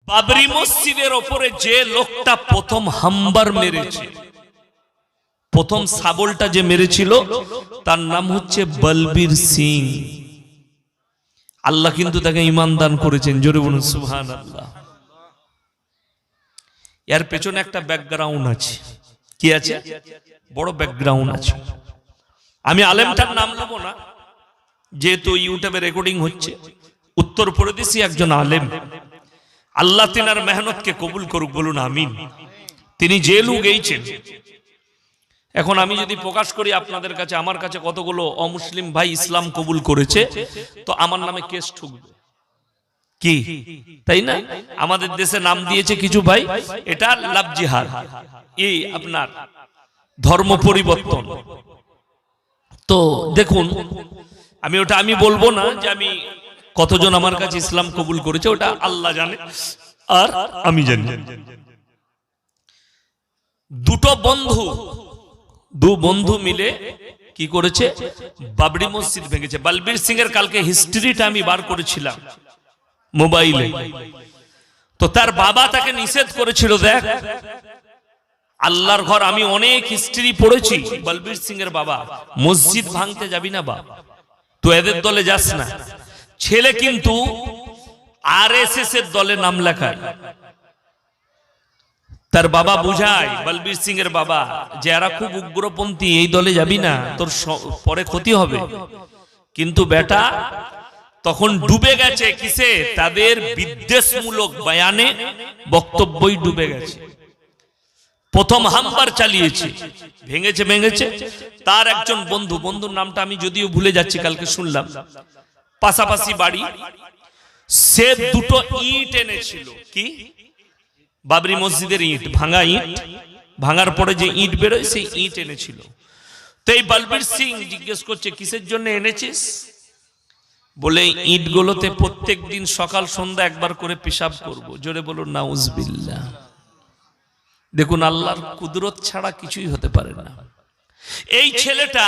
বাবরি মসজিদের ওপরে যে লোকটা প্রথম হামবার মেরেছে, প্রথম শাবলটা যে মেরেছিল, তার নাম হচ্ছে বলবীর সিং। আল্লাহ কিন্তু তাকে ঈমান দান করেছেন, জোরে বলুন সুবহানাল্লাহ। এর পেছনে একটা ব্যাকগ্রাউন্ড আছে। কি আছে? বড় ব্যাকগ্রাউন্ড আছে। আমি আলেমটার নাম নেব না, যেহেতু ইউটিউবে রেকর্ডিং হচ্ছে। উত্তরপ্রদেশী একজন আলেম, আল্লাহ তিনার মেহনতকে কবুল করুক, বলুন আমিন। তিনি জেলও গেছেন। এখন আমি যদি প্রকাশ করি আপনাদের কাছে, আমার কাছে কতগুলো অমুসলিম ভাই ইসলাম কবুল করেছে, তো আমার নামে কেস ঠুকবে, কি তাই না? আমাদের দেশে নাম দিয়েছে কিছু ভাই, এটা লাভ জিহাদ, এই আপনার ধর্ম পরিবর্তন। তো দেখুন, আমি বলবো না যে আমি কতজন আমার কাছে ইসলাম কবুল করেছে, ওটা আল্লাহ জানে আর আমি জানি। দু বন্ধু মিলে কি করেছে? বাবরি মসজিদ ভেঙেছে। বলবীর সিং এর কালকে হিস্ট্রিটা আমি বার করেছিলাম মোবাইলে। তো তার বাবা তাকে নিষেধ করেছিল, দেখ আল্লাহর ঘর, আমি অনেক হিস্ট্রি পড়েছি। বলবীর সিং এর বাবা, মসজিদ ভাঙতে যাবি না বাপ, তুই এদের দলে যাস না। ছেলে কিন্তু আরএসএস এর দলে নাম লেখায়। তার বাবা বুঝায়, বলবীর সিং এর বাবা, যে এরা খুব উগ্রপন্থী, এই দলে যাবি না, তোর পরে ক্ষতি হবে। কিন্তু বেটা তখন ডুবে গেছে কিসে? তাদের বিদ্বেষমূলক বয়ানে, বক্তব্যই ডুবে গেছে। প্রথম হামবার চালিয়েছে, ভেঙেছে। তার একজন বন্ধুর নামটা আমি যদিও ভুলে যাচ্ছি, কালকে শুনলাম, পাশাপাশি বাড়ি, সে দুটো ইট এনেছিল। কি? বাবরি মসজিদের ইট, ভাঙা ইট, ভাঙার পরে যে ইট বেরোয় সেই ইট এনেছিল। তো এই বলবীর সিং জিজ্ঞেস করছে, কিসের জন্য এনেছিস? বলে ইট গুলোতে প্রত্যেক দিন সকাল সন্ধ্যা একবার করে পেশাব করব। জোরে বলুন নাউজুবিল্লাহ। দেখুন, আল্লাহর কুদরত ছাড়া কিছুই হতে পারে না। এই ছেলেটা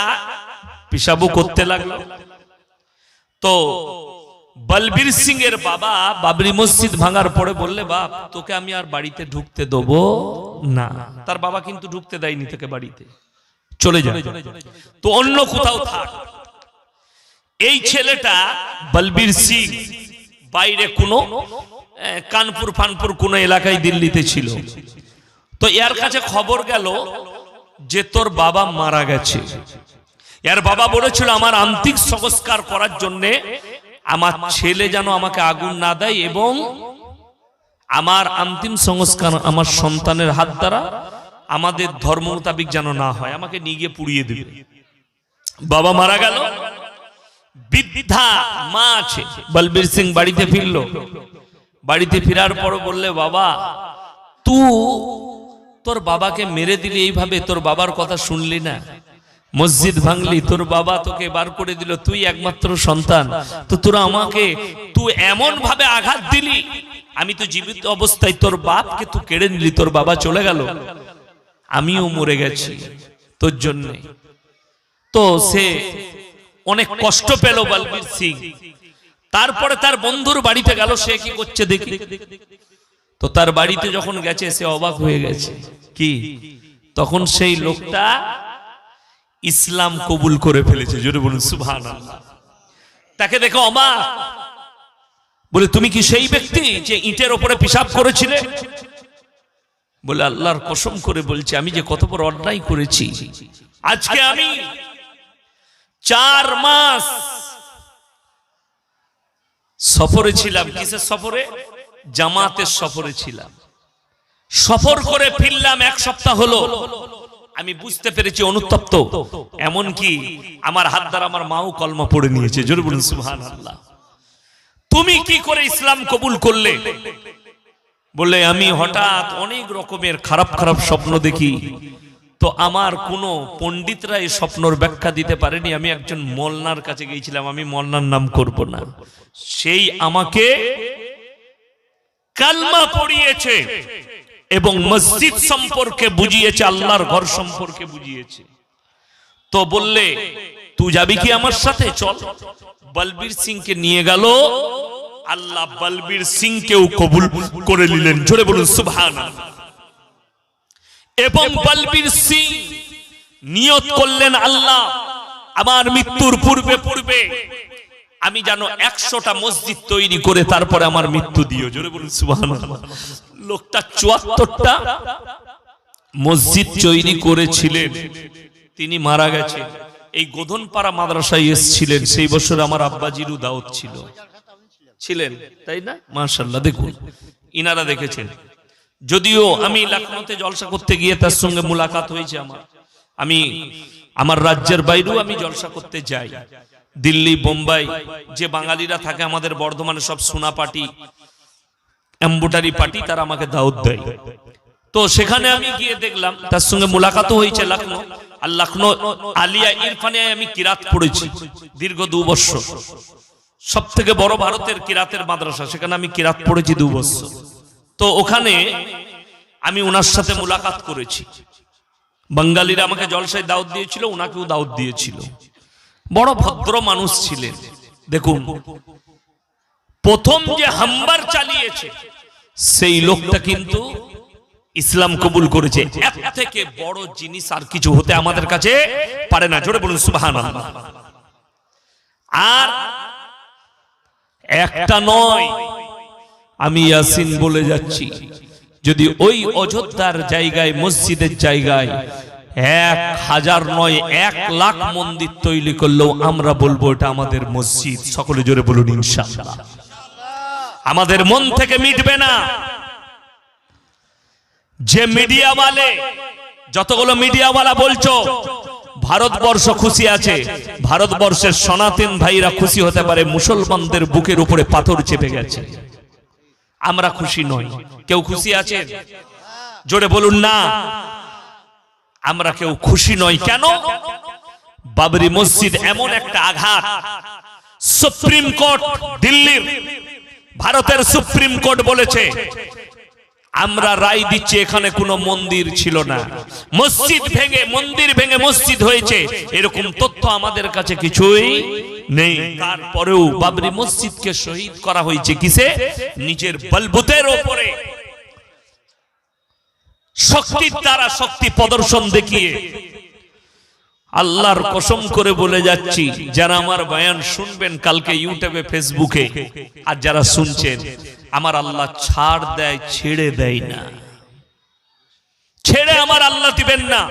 পেশাবও করতে লাগলো। তো বলবীর সিং এর বাবা বাবরি মসজিদ ভাঙার পরে বললে, বাপ তোকে আমি আর বাড়িতে ঢুকতে দেবো না। তার বাবা কিন্তু ঢুকতে দেয়নি, তাকে বাড়িতে চলে যায়, তো অন্য কোথাও থাক। এই ছেলেটা বলবীর সিং বাইরে কোনো কানপুর ফানপুর কোন এলাকায় দিল্লিতে ছিল। তো এর কাছে খবর গেল যে তোর বাবা মারা গেছে। এর বাবা বলেছিল, আমার আন্তিক সংস্কার করার জন্য আমার ছেলে যেন আমাকে আগুন না দেয়, এবং আমার অন্তিম সংস্কার আমার সন্তানের হাত দ্বারা আমাদের ধর্ম মোতাবিক যেন না হয়, আমাকে নিয়ে গিয়ে পুড়িয়ে দেবে। বাবা মারা গেল, বৃদ্ধা মা আছে। বলবীর সিং বাড়িতে ফিরল। বাড়িতে ফেরার পর বললে, বাবা তুই তোর বাবাকে মেরে দিলি এইভাবে, তোর বাবার কথা শুনলি না, মসজিদ ভাঙলি, তোর বাবা তোকে বার করে দিল, তুই একমাত্র সন্তান, তো তোরা আমাকে তুই এমন ভাবে আঘাত দিলি, আমি তো জীবিত অবস্থায় তোর বাপকে তুই কেড়ে নিলি, তোর বাবা চলে গেল, আমিও মরে গেছি তোর জন্য। তো সে অনেক কষ্ট পেল বলবীর সিং। তারপরে তার বন্ধুর বাড়িতে গেল, সে কি করছে দেখি। তো তার বাড়িতে যখন গেছে, সে অবাক হয়ে গেছে। কি? তখন সেই লোকটা ইসলাম কবুল করে ফেলেছে। জোরে বলুন সুবহানাল্লাহ। তাকে দেখে অবাক, বলে, তুমি কি সেই ব্যক্তি যে ইটের উপরে পেশাব করেছিলে? বলে, আল্লাহর কসম করে বলছি, আমি যে কত বড় অন্যায় করেছি। আজকে আমি 4 মাস সফরে ছিলাম। কিসের সফরে? জামাতের সফরে ছিলাম। সফর করে ফিরলাম 1 সপ্তাহ হলো। আমি বুঝতে পেরেছি অনুতপ্ত, এমনকি আমার হাত দ্বারা আমার মাও কলমা পড়ে নিয়েছে। জোরে বলুন সুবহানাল্লাহ। তুমি কি করে ইসলাম কবুল করলে? বলে, আমি হঠাৎ অনেক রকমের খারাপ খারাপ স্বপ্ন দেখি, তো আমার কোনো পণ্ডিতরা এই স্বপ্নর ব্যাখ্যা দিতে পারেনি। আমি একজন মোল্লার কাছে গিয়েছিলাম, আমি মোল্লার নাম করব না, সেই আমাকে কালমা পড়িয়েছে এবং মসজিদ সম্পর্কে বুঝিয়েছে, আল্লাহর ঘর সম্পর্কে বুঝিয়েছে। তো বললে, তুই যাবি কি আমার সাথে? চল। বলবীর সিংকে নিয়ে গেল আল্লাহ বলবীর সিংকেও কবুল করে নিলেন, জোরে বলুন সুবহানাল্লাহ। এবং বলবীর সিং নিয়ত করলেন, আল্লাহ আমার মৃত্যুর পূর্বে পূর্বে আমি যেন 100টা মসজিদ তৈরি করে তারপরে আমার মৃত্যু দিও, জোরে বলুন সুবহানাল্লাহ। লোকটা 74টা মসজিদ তৈরি করেছিলেন, তিনি মারা গেছেন। এই গোধনপাড়া মাদ্রাসায় এসেছিলেন, সেই বছর আমার আব্বাজিরও দাওয়াত ছিলেন, তাই না? মাশাআল্লাহ, দেখুন ইনারা দেখেছেন। যদিও আমি লখনউতে জলসা করতে গিয়ে তার সঙ্গে মুলাকাত হয়েছে আমি আমার রাজ্যের বাইরেও আমি জলসা করতে যাই, দিল্লি, বোম্বাই, যে বাঙালিরা থাকে আমাদের বর্ধমানে, সব সোনা পার্টি, এম্বুটারি পার্টি, তারা আমাকে দাওয়াত দেয়। তো সেখানে আমি গিয়ে দেখলাম, তার সঙ্গে মুলাকাতও হয়েছে লখনউ। আর লখনউ আলিয়া ইরফানে আমি কিরাত পড়েছি দীর্ঘ 2 বছর, সব থেকে বড় ভারতের কিরাতের মাদ্রাসা, সেখানে আমি কিরাত পড়েছি 2 বছর। তো ওখানে আমি ওনার সাথে মুলাকাত করেছি। বাঙালিরা আমাকে জলসায় দাওয়াত দিয়েছিল, ওনাকেও দাওয়াত দিয়েছিল। বড় ভদ্র মানুষ ছিলেন। দেখুন, প্রথম যে হামবার চালিয়েছে সেই লোকটা কিন্তু ইসলাম কবুল করেছে। এর থেকে বড় জিনিস আর কিছু হতে আমাদের কাছে পারে না, জোরে বলুন সুবহানাল্লাহ। আর একটা নয়, আমি ইয়াসিন বলে যাচ্ছি, যদি ওই অযোধ্যার জায়গায়, মসজিদের জায়গায় 1000 নয় 1 লাখ মন্দির তৈরি করলেও আমরা বলবো এটা আমাদের মসজিদ। সকলে জোরে বলুন ইনশাআল্লাহ। আমাদের মন থেকে মিটবে না। যে মিডিয়াওয়ালে, যতগুলো মিডিয়াওয়ালা বলছো ভারতবর্ষ খুশি আছে, ভারতবর্ষের সনাতন ভাইরা খুশি হতে পারে, মুসলমানদের বুকের উপরে পাথর চেপে গেছে। আমরা খুশি নই। কেউ খুশি আছে? জোরে বলুন না। আমরা কেউ খুশি নই। কেন? বাবরি মসজিদ এমন একটা আঘাত। সুপ্রিম কোর্ট, দিল্লির ভারতের সুপ্রিম কোর্ট বলেছে, আমরা রায় দিচ্ছি এখানে কোনো মন্দির ছিল না, মসজিদ ভেঙে মন্দির ভেঙে মসজিদ হয়েছে, এরকম তথ্য আমাদের কাছে কিছুই নেই। তারপরেও বাবরি মসজিদকে শহীদ করা হয়েছে কিসে? নিজের বলবুতের উপরে, শক্তির দ্বারা, শক্তি প্রদর্শন দেখিয়ে। আল্লাহর কসম করে বলে যাচ্ছি, যারা আমার বয়ান শুনবেন কালকে ইউটিউবে, ফেসবুকে, আর যারা শুনছেন, আমার আল্লাহ ছাড় দেয়, ছেড়ে দেয় না। ছেড়ে আমার আল্লাহ দিবেন না।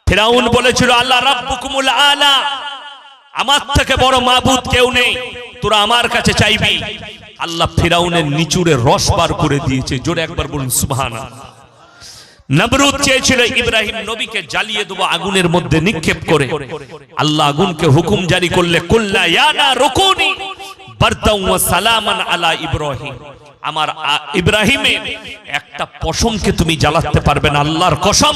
ফিরাউন বলেছিল, আল্লাহ রাব্বুকুমুল আলা, আমার থেকে বড় মাবুদ কেউ নেই, তোরা আমার কাছে চাইবি। আল্লাহ ফিরাউনের নিচুড়ে রস বার করে দিয়েছে। জোরে একবার বলুন সুবহানাল্লাহ। নমরুদ চেয়েছিল ইব্রাহিম নবীকে জ্বালিয়ে দেব আগুনের মধ্যে নিক্ষেপ করে। আল্লাহ আগুনকে হুকুম জারি করলে, কুল্লা ইয়া নারু কুনি বারদাও ওয়া সালামান আলা ইব্রাহিম, আমার ইব্রাহিমের একটা পশমকে তুমি জ্বালাতে পারবে না। আল্লাহর কসম,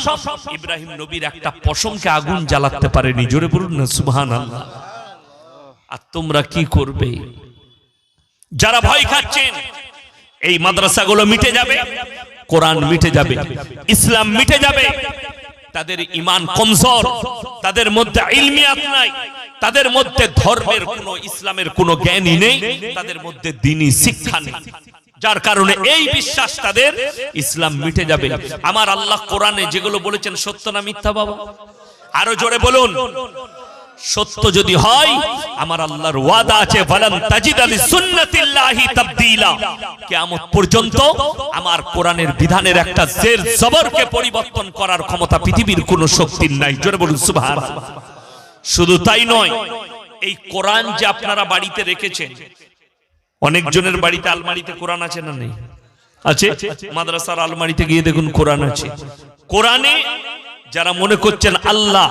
ইব্রাহিম নবীর একটা পশমকে আগুন জ্বালাতে পারেনি। জোরে বলুন না সুবহানাল্লাহ। আর তোমরা কি করবে? যারা ভয় খাচ্ছেন, এই মাদ্রাসাগুলো মিটে যাবে, কোরআন মিটে যাবে, ইসলাম মিটে যাবে। তাদের ঈমান কমজোর, তাদের মধ্যে ইলমিয়াত নাই, তাদের মধ্যে ধর্মের কোনো, ইসলামের কোনো জ্ঞানই নেই, তাদের মধ্যে দ্বীনি শিক্ষা নেই, যার কারণে এই বিশ্বাস তাদের, ইসলাম মিটে যাবে। আমার আল্লাহ কোরআনে যেগুলো বলেছেন সত্য না মিথ্যা বাবা? আরো জোরে বলুন। সত্য যদি হয়, আমার আল্লাহর ওয়াদা আছে, ফালান তাজিদা লিসুন্নাতিল্লাহি তাবদীলা, কিয়ামত পর্যন্ত আমার কোরআনের বিধানের একটা জের জবরকে পরিবর্তন করার ক্ষমতা পৃথিবীর কোনো শক্তির নাই। জোরে বলুন সুবহানাল্লাহ। শুধু তাই নয়, এই কোরআন যে আপনারা বাড়িতে রেখেছেন, অনেক জনের বাড়িতে আলমারিতে কোরআন আছে না নেই? আছে। মাদ্রাসার আলমারিতে গিয়ে দেখুন কোরআন আছে। কোরআনে যারা মনে করছেন আল্লাহ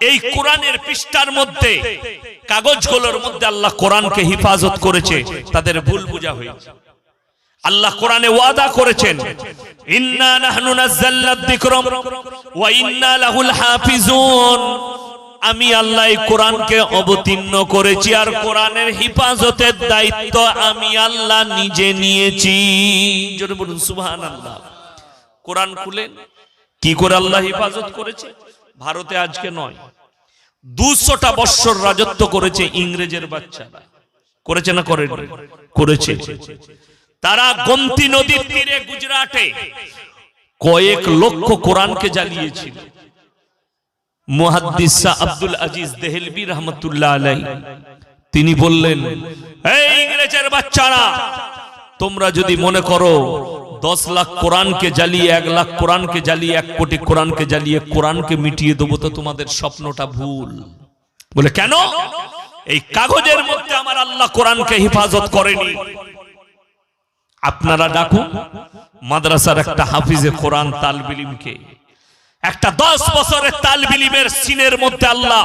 এই কোরআনের পৃষ্ঠার মধ্যে, কাগজগুলোর মধ্যে আল্লাহ কোরআনকে হিফাজত করেছে, তাদের ভুল বোঝা হয়েছে। আল্লাহ কোরআনে ওয়াদা করেছেন, ইন্না নাহনু নাযালনা যিকরা ওয়া ইন্না লাহুল হাফিজুন, আমি আল্লাহ এই কোরআনকে অবতীর্ণ করেছি, আর কোরআনের হিফাজতের দায়িত্ব আমি আল্লাহ নিজে নিয়েছি। জোরে বলুন সুবহানাল্লাহ। কোরআন খুলেন, কি করে আল্লাহ হিফাজত করেছে? ভারতে আজকে নয়, 200টা বৎসর রাজত্ব করেছে ইংরেজের বাচ্চারা। করেছে না করেন? করেছে। তারা গোমতী নদীর তীরে গুজরাটে কয়েক লক্ষ কোরআনকে জ্বালিয়েছিল। মুহাদ্দিস আব্দুল আজিজ দেহলভী রহমতুল্লাহ আলাইহি তিনি বললেন, এই ইংরেজের বাচ্চারা, তোমরা যদি মনে করো 10 লাখ কোরআনকে জ্বালিয়ে, 1 লাখ কোরআনকে জ্বালিয়ে, 1 কোটি কোরআনকে জ্বালিয়ে কোরআনকে মিটিয়ে দেবো, তো তোমাদের স্বপ্নটা ভুল। বলে কেন? এই কাগজের মধ্যে আমার আল্লাহ কোরআনকে হেফাজত করেনি। আপনারা ডাকুন মাদ্রাসার একটা হাফিজে কোরআন তালবে ইলমকে, একটা 10 বছরের তালবে ইলমের সিনের মধ্যে আল্লাহ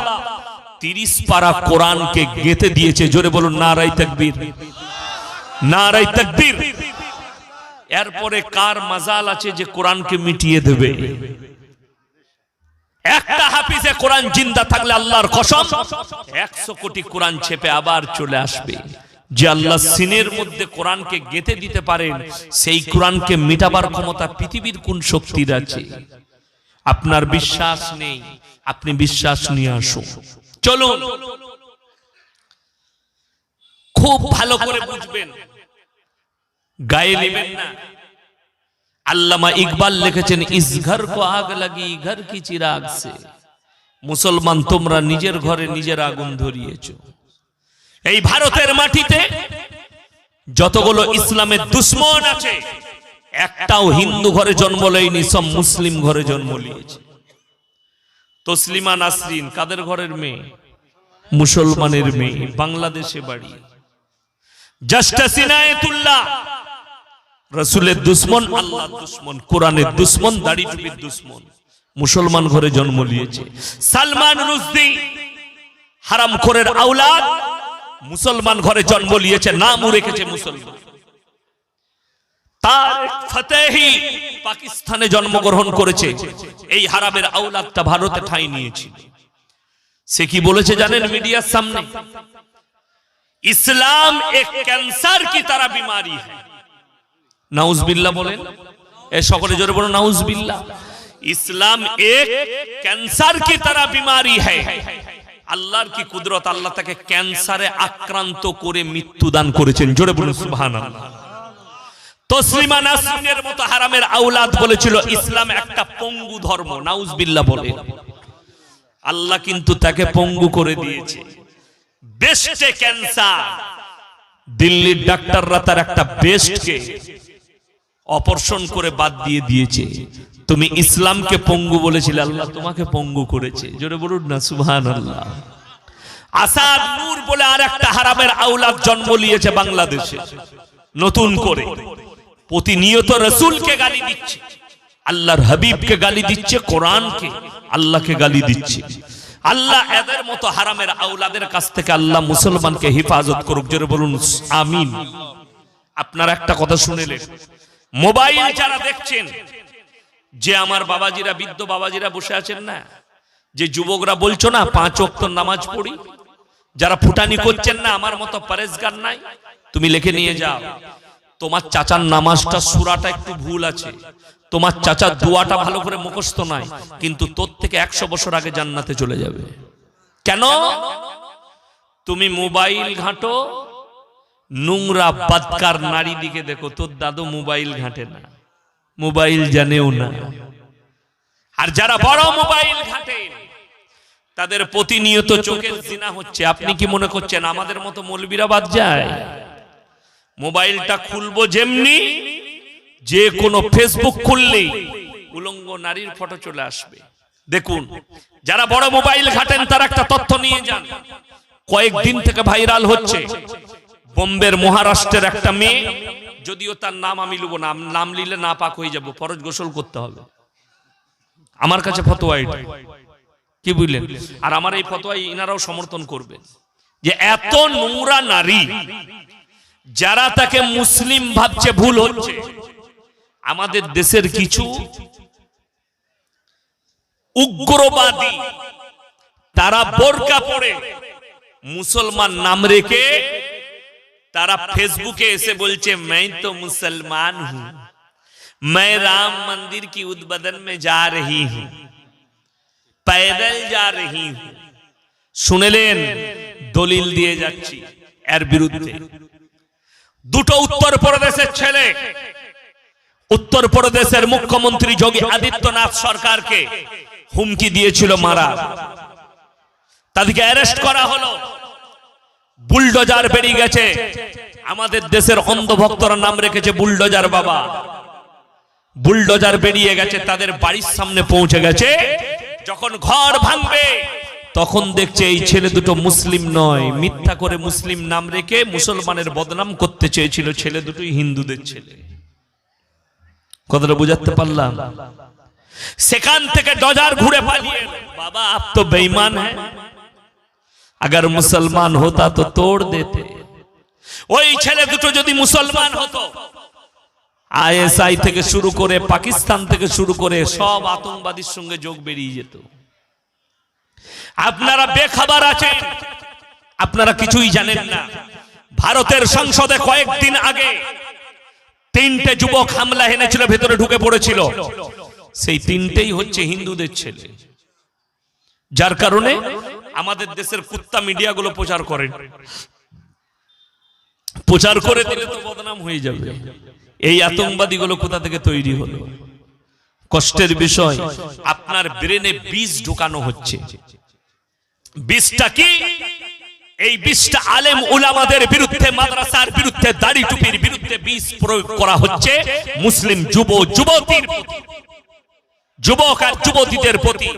30 পারা কোরআনকে গেঁথে দিয়েছে। জোরে বলুন নারায়ে তাকবীর, নারায়ে তাকবীর। এরপরে কার মাজাল আছে যে কোরআনকে মিটিয়ে দেবে? একটা হাফিজে কোরআন জিন্দা থাকলে আল্লাহর কসম 100 কোটি কোরআন ছেপে আবার চলে আসবে। যে আল্লাহ সিনের মধ্যে কোরআনকে গেঁথে দিতে পারেন, সেই কোরআনকে মিটাবার ক্ষমতা পৃথিবীর কোন শক্তির আছে? আপনার বিশ্বাস নেই, আপনি বিশ্বাস নিয়ে আসুন। চলুন, খুব ভালো করে বুঝবেন, গায়ে নেবেন না। আল্লামা ইকবাল লিখেছেন, ইস ঘর কো আগ লাগি ঘর কি চিরাগ সে। মুসলমান, তোমরা নিজের ঘরে নিজের আগুন ধরিয়েছো। এই ভারতের মাটিতে যতগুলো ইসলামের দুশ্মন আছে, একটাও হিন্দু ঘরে জন্ম লয়নি, সব মুসলিম ঘরে জন্ম নিয়েছে। তসলিমা নাসরিন কাদের ঘরের মেয়ে? মুসলমানের মেয়ে, বাংলাদেশে বাড়ি। জাস্টিস ইনায়েতুল্লাহ রাসূলের দুশ্মন, আল্লাহর দুশ্মন, কোরআনের দুশ্মন, দাড়ি টুপির দুশ্মন, মুসলমান ঘরে জন্ম নিয়েছে। সালমান রুশদি হারামখোরের আওলাদ, মুসলমান ঘরে জন্ম নিয়েছে, নামও রেখেছে মুসলমান। তারেক ফতেহি পাকিস্তানে জন্মগ্রহণ করেছে, এই হারামের আওলাদটা ভারতে ঠাঁই নিয়েছে। সে কি বলেছে জানেন মিডিয়ার সামনে? ইসলাম এক ক্যান্সার কি তারা বিমারি হ্যায়। নাউজবিল্লাহ বলেন, এ সকলে জোরে বলুন নাউজবিল্লাহ। ইসলাম এক ক্যান্সার কি তারা বিমারি হ্যায়। আল্লাহর কি কুদরত, আল্লাহ তাকে ক্যান্সারে আক্রান্ত করে মৃত্যু দান করেছেন। জোরে বলুন সুবহানাল্লাহ। তসলিমা নাসরিনের মতো হারামের আওলাদ বলেছিল ইসলাম একটা পঙ্গু ধর্ম। নাউজবিল্লাহ বলে, আল্লাহ কিন্তু তাকে পঙ্গু করে দিয়েছে। বেস্টে ক্যান্সার, দিল্লির ডাক্তাররা তার একটা বেস্টকে অপারেশন করে বাদ দিয়ে দিয়েছে। তুমি ইসলামকে পঙ্গু বলেছিলে, আল্লাহ তোমাকে পঙ্গু করেছে। জোরে বলুন না সুবহানাল্লাহ। আসাদ নূর বলে আর একটা হারামের আওলাদ জন্ম নিয়েছে বাংলাদেশে নতুন করে। প্রতিনিয়ত রাসূলকে গালি দিচ্ছে, আল্লাহর হাবিবকে গালি দিচ্ছে, কোরআনকে, আল্লাহকে গালি দিচ্ছে। আল্লাহ এদের মতো হারামের আওলাদের কাছ থেকে আল্লাহ মুসলমানকে হেফাজত করুক। জোরে বলুন আমিন। আপনারা একটা কথা শুনেলেন, মোবাইল যারা দেখছেন, যে আমার বাবাজিরা, বৃদ্ধ বাবাজিরা বসে আছেন না, যে যুবকরা বলছো না 5 ওয়াক্ত নামাজ পড়ি, যারা ফুটানি করছেন না আমার মতো পরেজগার নাই, তুমি লিখে নিয়ে যাও, তোমার চাচার নামাজটা সূরাটা একটু ভুল আছে, তোমার চাচার দোয়াটা ভালো করে মুখস্থ নাই, কিন্তু তোর থেকে 100 বছর আগে জান্নাতে চলে যাবে। কেন? তুমি মোবাইল ঘাঁটো, নোংরা বদকার নারী দিকে দেখো, তোর দাদু মোবাইল ঘাঁটে না, মোবাইল জানেও না। আর যারা বড় মোবাইল ঘাঁটেন তাদের প্রতিনিয়ত চোখের জিনা হচ্ছে। আপনি কি মনে করছেন আমাদের মতো মৌলবীরা বাদ যায়? মোবাইলটা খুলবো যেমনি, যে কোনো ফেসবুক খুললেই উলঙ্গ নারীর ফটো চলে আসবে। দেখুন, যারা বড় মোবাইল ঘাটেন তারা একটা তথ্য নিয়ে যান। কয়েকদিন থেকে ভাইরাল হচ্ছে, বোম্বের মহারাষ্ট্রের একটা মেয়ে, যদিও তার নাম আমি লুবো না, নাম নিলে না পাক হয়ে যাব, ফরজ গোসল করতে হবে। আমার কাছে ফতোয়া এটা, কি বুঝলেন? আর আমার এই ফতোয়াই ইনারাও সমর্থন করবে, যে এত নোংরা নারী, যারা তাকে মুসলিম ভাবছে, ভুল হচ্ছে। আমাদের দেশের কিছু উগ্রবাদী তারা বোরকা পরে মুসলমান নাম রেখে তারা ফেসবুকে এসে বলছে मैं तो मुसलमान हूं, मैं राम मंदिर की उद्বোधन में जा रही हूं, पैदल जा रही हूं। শুনলেন? দলিল দিয়ে যাচ্ছি। এর বিরুদ্ধে দুটো উত্তরপ্রদেশের ছেলে উত্তরপ্রদেশের মুখ্যমন্ত্রী যোগী আদিত্যনাথ সরকারকে হুমকি দিয়েছিল মারা, তাদেরকে অ্যারেস্ট করা হলো। বুলডোজার বেরিয়ে গেছে, আমাদের দেশের অন্ধভক্তরা নাম রেখেছে বুলডোজার বাবা। বুলডোজার বেরিয়ে গেছে, তাদের বাড়ির সামনে পৌঁছে গেছে। যখন ঘর ভাঙবে তখন দেখছে এই ছেলে দুটো মুসলিম নয়, মিথ্যা করে মুসলিম নাম রেখে মুসলমানের বদনাম করতে চেয়েছিল। ছেলে দুটোই হিন্দুদের ছেলে। কথাটা বুঝাতে পারলাম? সেখান থেকে ডজার ঘুরে পালিয়ে বাবা আপ তো বেঈমান হ্যাঁ, अगर मुसलमान होता तो तोड़ देते। ওই ছেলে দুটো যদি মুসলমান হতো, আইএসআই থেকে শুরু করে পাকিস্তান থেকে শুরু করে সব আতঙ্কবাদীর সঙ্গে যোগ বেরিয়ে যেত। আপনারা বেখবর আছেন, আপনারা কিছুই জানেন না। ভারতের সংসদে কয়েকদিন আগে তিনটে যুবক হামলা এনেছিল, ভেতরে ঢুকে পড়েছিল। সেই তিনটেই হচ্ছে হিন্দুদের ছেলে, যার কারণে আমাদের দেশের কুত্তা মিডিয়াগুলো প্রচার করেন। প্রচার করে দিলে তো বদনাম হয়ে যাবে। এই আতঙ্কবাদীগুলো কোথা থেকে তৈরি হলো? কষ্টের বিষয়, আপনার ব্রেনে বীজ ঢোকানো হচ্ছে। বীজটা কি? এই বীজটা আলেম উলামাদের বিরুদ্ধে, মাদ্রাসার বিরুদ্ধে, দাড়ি টুপির বিরুদ্ধে বীজ প্রয়োগ করা হচ্ছে মুসলিম যুবতীর প্রতি, যুবক আর যুবতীদের প্রতি।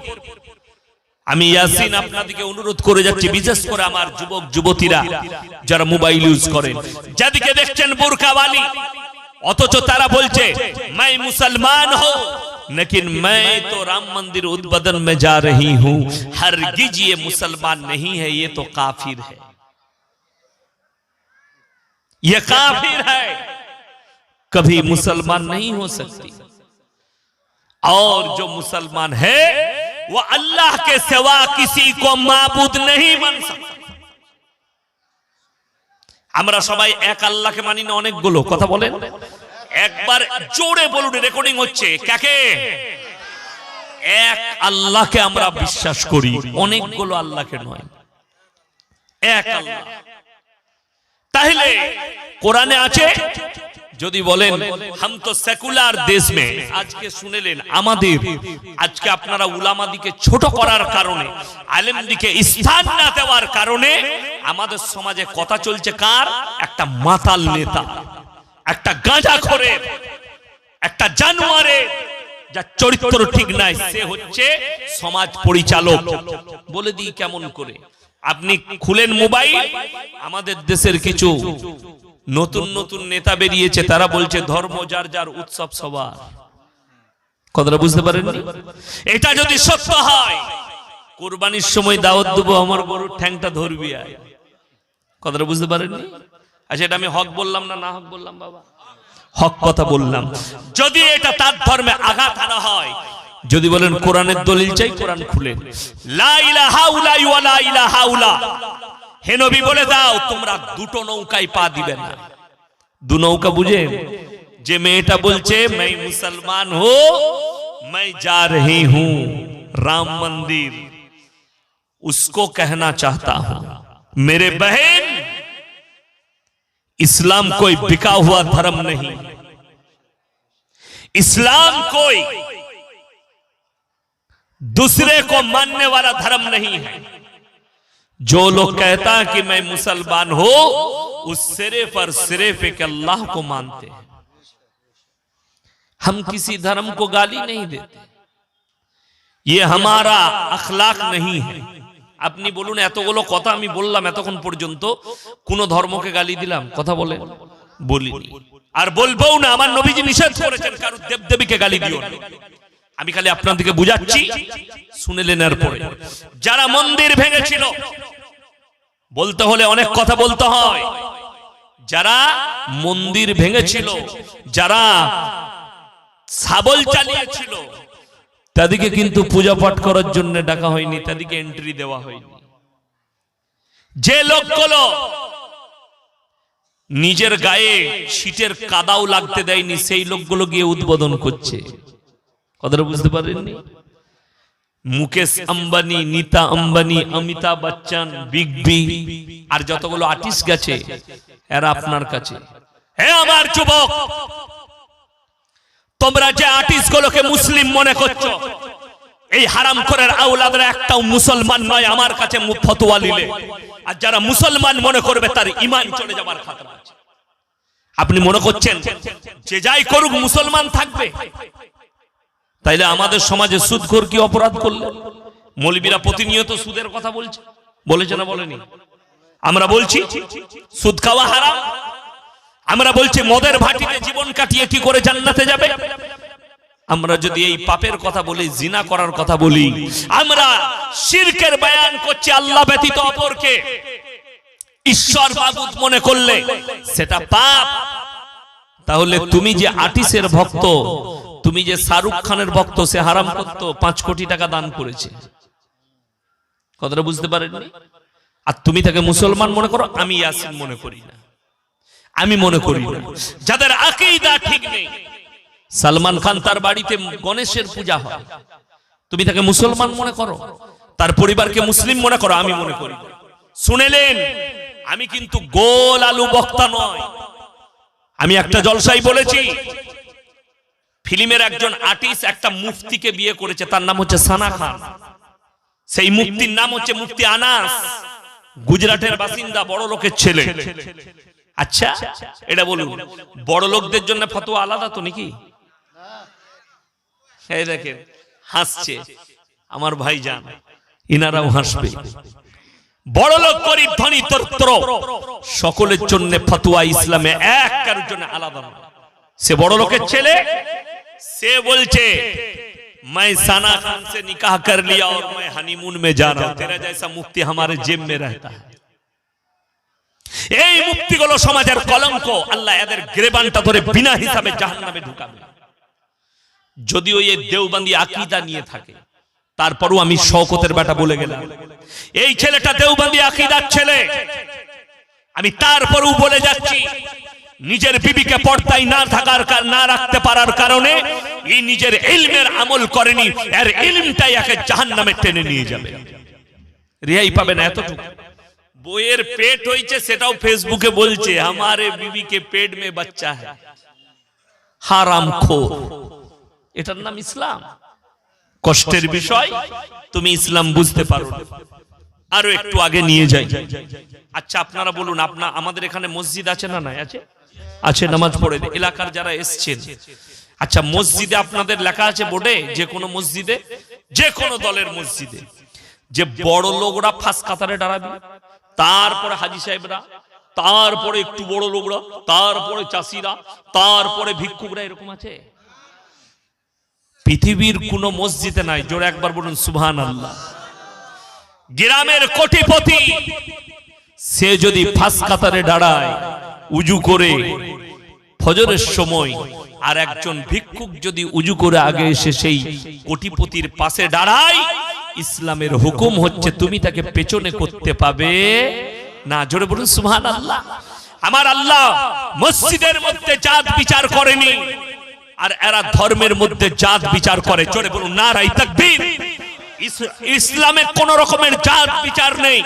আমি ইয়াসিন আপনাদেরকে অনুরোধ করে যাচ্ছি, বিশেষ করে আমার যুবক যুবতীরা যারা মোবাইল ইউজ করেন, যাদেরকে দেখছেন বোরকাওয়ালি, অথচ তারা বলছে मैं मुसलमान हूं लेकिन मैं तो राम मंदिर उद्बोधन में जा रही हूं, हरगिज ये मुसलमान नहीं है, ये तो काफिर है, ये काफिर है, कभी मुसलमान नहीं हो सकती। और जो मुसलमान है वो अल्लाह के सिवा किसी को माबूद नहीं मान सकता। আমরা সবাই এক আল্লাহকে মানি না, অনেকগুলো কথা বলেন একবার জোরে বলুন, রেকর্ডিং হচ্ছে। কাকে? এক আল্লাহকে আমরা বিশ্বাস করি, অনেকগুলো আল্লাহকে নয়, এক আল্লাহ। তাহলে কোরআনে আছে, যদি বলেন हम तो সেকুলার দেশ में, আজকে শুনেলেন আমাদের, আজকে আপনারা উলামাদিকে ছোট করার কারণে, আলেমদিকে স্থান না দেওয়ার কারণে আমাদের সমাজে কথা চলছে কার? একটা মাতাল নেতা, একটা গাঁজাখোরের, একটা জানোয়ারের, যার চরিত্র ঠিক নাই, সে হচ্ছে সমাজ পরিচালক। বলে দিই কেমন করে। আপনি খুলেন মোবাইল, আমাদের দেশের কিছু নতুন নতুন নেতা বেরিয়েছে, তারা বলছে ধর্ম যার যার, উৎসব সবার। কথাটা বুঝতে পারেন? এটা যদি সত্য হয়, কুরবানির সময় দাওয়াত দেবো, আমার গরুর ঠ্যাংটা ধরবি আয়। কথাটা বুঝতে পারেননি? আচ্ছা, এটা আমি হক বললাম না, না হক বললাম? বাবা হক কথা বললাম। যদি এটা তার ধর্মে আঘাত আনা হয়, যদি বলেন কোরআনের দলিল চাই, কোরআন খুলেন, লা ইলাহা ইল্লাল্লাহু ওয়া লা ইলাহা ইল্লাল্লাহ, হে নবী বলে দাও তোমরা দুটো নৌকায় পা দিবেন না। দু নৌকা বুঝেন? যে মেয়েটা বলছে मैं मुसलमान हूं, मैं जा रही हूं राम मंदिर, उसको कहना चाहता हूं मेरे बहन, इस्लाम कोई बिका हुआ धर्म नहीं, इस्लाम कोई दूसरे को मानने वाला धर्म नहीं है। जो लोग कहता है कि मैं मुसलमान हूं, उस सिर्फ और सिर्फ एक अल्लाह को मानते हैं। हम किसी धर्म को गाली नहीं देते, ये हमारा अखलाक नहीं है। আপনি বলুন, এতগুলো কথা আমি বললাম এতক্ষণ পর্যন্ত, কোন ধর্মকে গালি দিলাম? কথা বলে বলিনি, আর বলবও না। আমার নবীজি নিষেধ করেছেন কারো দেবদেবীকে গালি দিও না। আমি খালি আপনাদেরকে বুঝাচ্ছি, শুনেলেন। এরপরে যারা মন্দির ভেঙেছিল, বলতে হলে অনেক কথা বলতে হয়, যারা মন্দির ভেঙেছিল, যারা ছাগল চালিয়েছিল, তাদেরকে কিন্তু পূজা পাঠ করার জন্য ডাকা হয়নি, তাদেরকে এন্ট্রি দেওয়া হয়নি। যে লোকগুলো নিজের গায়ে শীতের কাদাও লাগতে দেয়নি, সেই লোকগুলো গিয়ে উদ্বোধন করছে। কথাটা বুঝতে পারেননি? মুকেশ আম্বানি, নীতা আম্বানি, অমিতাভ বচ্চন, বিগ বি আর যতগুলো আর্টিস্ট গেছে এরা আপনার কাছে। হে আমার যুবক, তোমরা যে আর্টিস্ট গুলোকে মুসলিম মনে করছো, এই হারামখোরের আওলাদরা একটাও মুসলমান নয় আমার কাছে ফতোয়া নিলে। আর যারা মুসলমান মনে করবে তার ঈমান চলে যাবার খাতরা আছে। আপনি মনে করছেন যে যাই করুক মুসলমান থাকবে? তাইলে আমাদের সমাজে সুদখোর কি অপরাধ করলো? মৌলবীরা প্রতিনিয়ত সুদের কথা বলেছে না বলেনি? আমরা বলছি সুদ খাওয়া হারাম, আমরা বলছি মদের ভাটিতে জীবন কাটিয়ে কি করে জান্নাতে যাবে। আমরা যদি এই পাপের কথা বলি, জিনা করার কথা বলি, আমরা শিরকের বয়ান করছি, আল্লাহ ব্যতীত অপরকে ঈশ্বর মাবুদ মনে করলে সেটা পাপ। তাহলে তুমি যে আর্টিস্টের ভক্ত, তুমি যে শাহরুখ খানের ভক্ত, সে হারাম করতো 5 কোটি টাকা দান করেছে, কথাটা বুঝতে পারেননি? আর তুমি তাকে মুসলমান মনে করো। আমি ইয়াসিন মনে করি না, আমি মনে করি না। যাদের আকীদা ঠিক নেই, সালমান খান তার বাড়িতে গণেশের পূজা হয়, তুমি তাকে মুসলমান মনে করো? তার পরিবারকে মুসলিম মনে করো? আমি মনে করি। শুনেলেন, আমি কিন্তু গোল আলু বক্তা নয়। আমি একটা জলসায় বলেছি, ফিল্মের একজন আর্টিস্ট একটা মুফতিকে বিয়ে করেছে, তার নাম হচ্ছে সানা খান। সেই মুফতির নাম হচ্ছে মুফতি আনাস, গুজরাটের বাসিন্দা, বড় লোকের ছেলে। আচ্ছা এটা বলুন, বড় লোকদের জন্য ফতোয়া আলাদা তো নাকি? এই দেখেন হাসছে আমার ভাইজান, ইনারাও হাসবে। বড় লোক, গরিব, ধনী, দরিদ্র সকলের জন্য ফতোয়া ইসলামে এক, কারোর জন্য আলাদা নয়। সে বড় লোকের ছেলে, সে বলছে मैं साना खान से निकाह कर लिया और मैं हनीमून में जा रहा हूं, तेरा जैसा मुफ्ती हमारे जेब में रहता है। এই মুক্তিগুলো সমাজের কলঙ্ক। আল্লাহ এদের গ্রেবানটা ধরে বিনা হিসাবে জাহান্নামে ঢুকাবে। যদিও এই দেওবন্দি আকীদা নিয়ে থাকে, তারপরও আমি শওকতের বেটা বলে গেলাম, এই ছেলেটা দেওবন্দি আকীদার ছেলে। আমি তারপরও বলে যাচ্ছি, নিজের বিবিকে পর্দায় না রাখতে পারার কারণে এই নিজের ইলমের আমল করেনি, এর ইলমটাই একে জাহান্নামে টেনে নিয়ে যাবে, রেহাই পাবে না। এতটুকু বইয়ের পেট হয়েছে সেটাও ফেসবুকে বলছে, हमारे बीवी के पेट में बच्चा है। হারামখোর, এটার নাম ইসলাম? কষ্টের বিষয়, তুমি ইসলাম বুঝতে পারো না। আরো একটু আগে নিয়ে যাই। আচ্ছা আপনারা বলুন, আমাদের এখানে মসজিদ আছে না নাই? আছে, আছে, নামাজ পড়ে এলাকার যারা এসছেন। আচ্ছা মসজিদে আপনাদের লেখা আছে বোর্ডে, যে কোনো মসজিদে, যে কোনো দলের মসজিদে, যে বড় লোকরা ফার্স্ট কাতারে দাঁড়াবে, তারপরে হাজী সাহেবরা, তারপরে একটু বড় লোকরা, তারপরে চাষিরা, তারপরে ভিক্ষুকরা, এরকম আছে? পৃথিবীর কোন মসজিদে নাই। জোরে একবার বলুন সুবহানাল্লাহ। গ্রামের কোটিপতি সে যদি ফার্স্ট কাতারে দাঁড়ায় উজু করে ফজরের সময়, আর একজন ভিক্ষুক যদি উজু করে আগে এসে সেই কোটিপতির পাশে দাঁড়ায়, ইসলামের হুকুম হচ্ছে তুমি তাকে পেছনে করতে পাবে না। জোরে বলুন সুবহানাল্লাহ। আমার আল্লাহ মসজিদের মধ্যে জাত বিচার করেনি, আর এরা ধর্মের মধ্যে জাত বিচার করে। জোরে বলুন নারায়ে তাকবীর। ইসলামে কোন রকমের জাত বিচার নেই।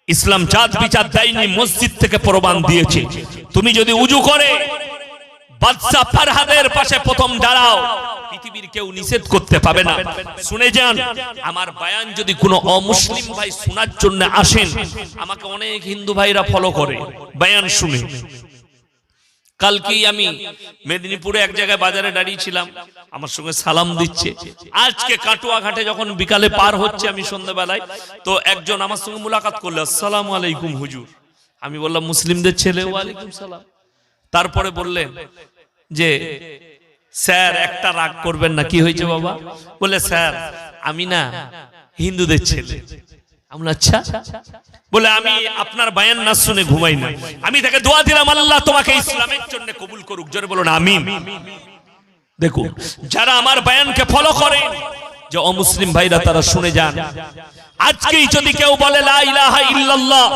ইসলাম জাত বিচার দেয়নি, মসজিদ থেকে প্রমাণ দিয়েছে। তুমি যদি উজু করে বাদশা ফরহাদের পাশে প্রথম দাঁড়াও, পৃথিবীর কেউ নিষেধ করতে পাবে না। শুনে যান, আমার বয়ান যদি কোনো অমুসলিম ভাই শোনার জন্য আসেন, আমাকে অনেক হিন্দু ভাইরা ফলো করে বয়ান শুনে। কালকেই আমি মেদিনীপুরে এক জায়গায় বাজারে দাঁড়িয়েছিলাম, আমার সঙ্গে সালাম দিচ্ছে। আজকে কাটুয়া ঘাটে যখন বিকালে পার হচ্ছে আমি সন্ধ্যাবেলায়, তো একজন আমার সঙ্গে মুলাকাত করলো, আসসালামু আলাইকুম হুজুর। আমি বললাম মুসলিমদের ছেলে, ওয়ালাইকুম সালাম। তারপরে বললেন যে স্যার একটা রাগ করবেন না। কি হয়েছে বাবা? বলে স্যার আমি না হিন্দুদের ছেলে। আমরা আচ্ছা। বলে আমি আপনার বয়ান না শুনে ঘুমাই না। আমি তাকে দোয়া দিলাম, আল্লাহ তোমাকে ইসলামের জন্য কবুল করুক। জোরে বলুন আমিন। দেখুন যারা আমার বয়ানকে ফলো করেন, যে অমুসলিম ভাইরা তারা শুনে যান, আজকেই যদি কেউ বলে লা ইলাহা ইল্লাল্লাহ,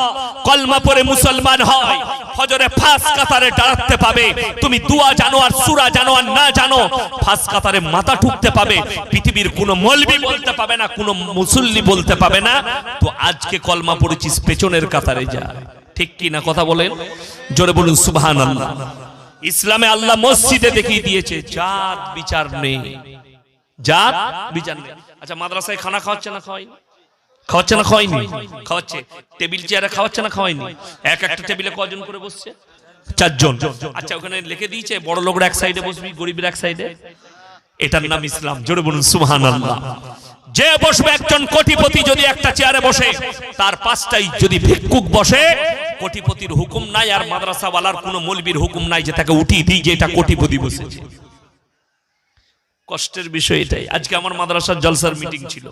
কলমা পড়ে মুসলমান হয়, ফজরে ফাঁস কাতারে দাঁড়াতে পাবে, তুমি দুয়া জানো আর সূরা জানো আর না জানো, ফাঁস কাতারে মাথা ঠুকতে পাবে, পৃথিবীর কোনো মৌলবি বলতে পাবে না, কোনো মুসল্লি বলতে পাবে না তো আজকে কলমা পড়েছিস পেছনের কাতারে যা। ঠিক কি না কথা বলেন? জোরে বলুন সুবহানাল্লাহ। ইসলামে আল্লাহ মসজিদে দেখিয়ে দিয়েছে জাত বিচার নেই, জাত বিচার নেই। আচ্ছা, মাদ্রাসায় খানা খাওয়াচ্ছে না খাওয়াই? খাওয়াচ্ছে না খাওয়াইনি? খাওয়াচ্ছে। টেবিল চেয়ারে খাওয়াচ্ছে না খাওয়াইনি? এক একটা টেবিলে কজন করে বসছে? 4 জন। আচ্ছা, ওখানে লিখে দিয়েছে বড় লোকরা এক সাইডে বসবি, গরিবের এক সাইডে। এটার নাম ইসলাম। জোরে বলুন সুবহানাল্লাহ। যে বসবে একজন কোটিপতি যদি একটা চেয়ারে বসে, তার পাঁচটাই যদি ভিক্ষুক বসে, কোটিপতির হুকুম নাই আর মাদ্রাসাওয়ালার কোনো মৌলবীর হুকুম নাই যে তাকে উঠিয়ে দিই যে এটা কোটিপতি বসেছে। কষ্টের বিষয় এটাই। আজকে আমার মাদ্রাসার জলসার মিটিং ছিল,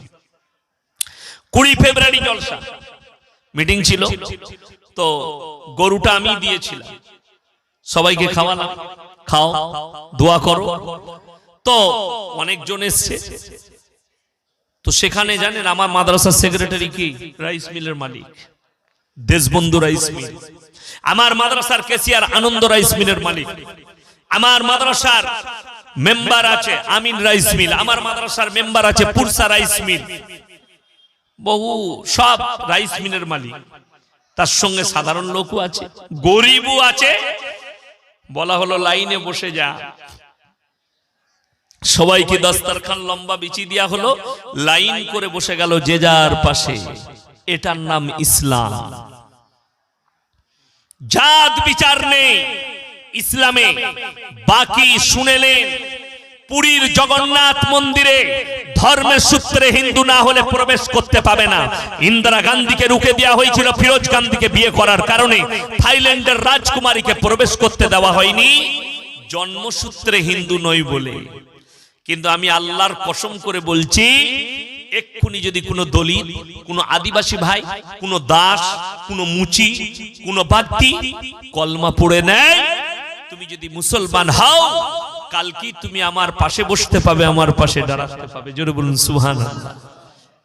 20 ফেব্রুয়ারি জলসা মিটিং ছিল। তো গরুটা আমি দিয়েছিলাম, সবাইকে খাওয়ালাম, খাও দোয়া করো। তো অনেকজন এসছে। তো সেখানে জানেন আমার মাদ্রাসার সেক্রেটারি কি? রাইস মিলের মালিক দেশবন্ধু রাইস মিল। আমার মাদ্রাসার কেসিয়ার আনন্দ রাইস মিলের মালিক। আমার মাদ্রাসার মেম্বার আছে আমিন রাইস মিল। আমার মাদ্রাসার মেম্বার আছে পুরসা রাইস মিল। বহু সব রাইস মিলের মালিক। তার সঙ্গে সাধারণ লোকও আছে, গরিবও আছে। বলা হলো লাইনে বসে যা। সবাইকে দস্তরখান লম্বা বিছিয়ে দেওয়া হলো, লাইন করে বসে গেল যে যার পাশে। এটার নাম ইসলাম। জাত বিচার নেই ইসলামে। বাকি শুনেলেন, পুরীর জগন্নাথ মন্দিরে ধর্মের সূত্রে হিন্দু না হলে প্রবেশ করতে পাবে না। ইন্দিরা গান্ধীকে রুখে দেওয়া হয়েছিল ফিরোজ গান্ধীকে বিয়ে করার কারণে। থাইল্যান্ডের রাজকুমারীকে প্রবেশ করতে দেওয়া হয়নি জন্মসূত্রে হিন্দু নই বলে। কিন্তু আমি আল্লাহর কসম করে বলছি, এক্ষুনি যদি কোনো দলিত, কোনো আদিবাসী ভাই, কোনো দাস, কোনো মুচি, কোনো বাদ্দি কলমা পড়ে নেয়, তুমি যদি মুসলমান হও, কালকে তুমি আমার পাশে বসতে পাবে, আমার পাশে দাঁড়াতে পাবে। জোরে বলুন সুবহানাল্লাহ।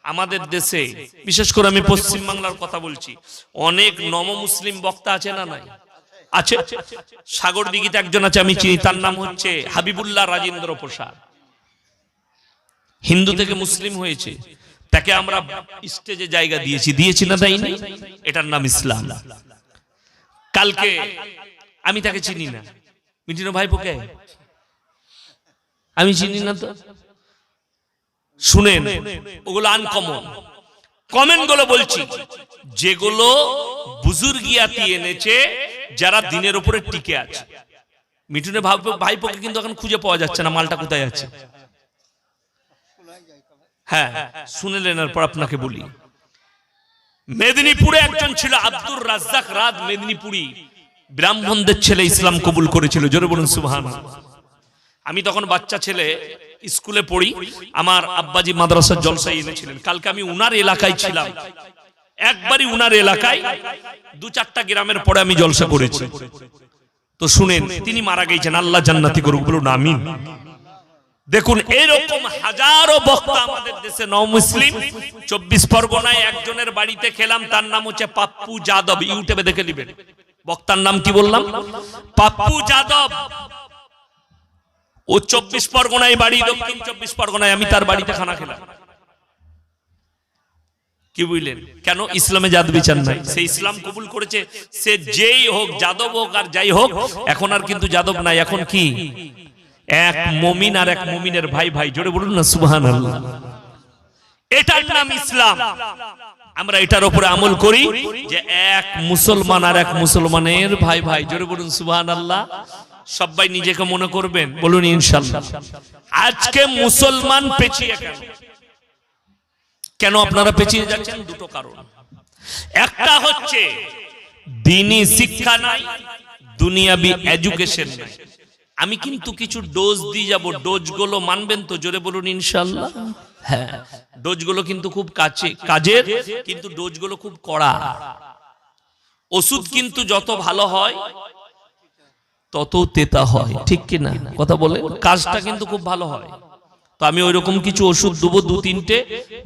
আমাদের দেশে বিশেষ করে আমি পশ্চিম বাংলার কথা বলছি, অনেক নম মুসলিম বক্তা আছে না নাই? আছে। সাগরদিঘিতে একজন আছে, আমি চিনি, তার নাম হচ্ছে হাবিবুল্লাহ রাজেন্দ্র প্রসাদ। হিন্দু থেকে মুসলিম হয়েছে, তাকে আমরা স্টেজে জায়গা দিয়েছি না তাই না? এটার নাম ইসলাম। কালকে আমি তাকে চিনি না, মিটিনো ভাইপোকে আমি চিনি না। তো শুনেন, ওগুলো আনকমন কমেন্ট গুলো বলছি, যেগুলো বুজুর্গিয়াতি এনেছে, যারা দিনের উপরে টিকে আছে। মিঠুনে ভাইপোকে কিন্তু এখন খুঁজে পাওয়া যাচ্ছে না, মালটা কোথায় আছে। হ্যাঁ, শুনেলেন। এরপর আপনাকে বলি, মেদিনীপুরে একজন ছিল আব্দুর রাজ্জাক রাত, মেদিনীপুরি, ব্রাহ্মণদের ছেলে, ইসলাম কবুল করেছিল। জোরে বলুন সুবহানাল্লাহ। আমি তখন বাচ্চা ছেলে, স্কুলে পড়ি। আমার আব্বাজি মাদ্রাসার জলসায় এনেছিলেন। কালকে আমি উনার এলাকায় ছিলাম, একবারই উনার এলাকায় 2-4টা গ্রামের পরে আমি জলসা করেছি। তো শুনেন, তিনি মারা গেছেন, আল্লাহ জান্নাতি করুক, বলুন আমিন। দেখুন, এরকম হাজারো বক্তা আমাদের দেশে নও-মুসলিম। 24 পরগনায় একজনের বাড়িতে খেলাম, তার নাম হচ্ছে পাপ্পু যাদব। ইউটিউবে দেখে নেবেন, বক্তার নাম কি বললাম? পাপ্পু যাদব। ও 24 পরগনায় বাড়ি, দক্ষিণ 24 পরগনায়। আমি তার বাড়িতে খানা খেলাম। কি বুঝলেন? কেন? ইসলামে জাত বিচার নাই। সে ইসলাম কবুল করেছে, সে যেই হোক, যাদব হোক আর যাই হোক। এখন আর কিন্তু যাদব নাই, এখন কি? এক মুমিন আর এক মুমিনের ভাই ভাই। জোরে বলুন না সুবহানাল্লাহ। এটার নাম ইসলাম। আমরা এটার উপরে আমল করি যে এক মুসলমান আর এক মুসলমানের ভাই ভাই। জোরে বলুন সুবহানাল্লাহ। সবাই নিজেকে মনে করবেন, বলুন ইনশাআল্লাহ। আজকে মুসলমান পেছিয়ে কেন? কেন আপনারা পেছিয়ে যাচ্ছেন? দুটো কারণ। একটা হচ্ছে দ্বীনি শিক্ষা নাই, দুনিয়াবি এডুকেশন নাই। আমি কিন্তু কিছু ডোজ দিয়ে যাব, ডোজগুলো মানবেন তো? জোরে বলুন ইনশাআল্লাহ। হ্যাঁ, ডোজগুলো কিন্তু খুব কাজের, কিন্তু ডোজগুলো খুব কড়া। ওষুধ কিন্তু যত ভালো হয় তত তেতা হয়, ঠিক কি না? কথা বলে, কাজটা কিন্তু খুব ভালো হয়, তো আমি ওইরকম কিছু ওষুধ দেবো, 2-3টে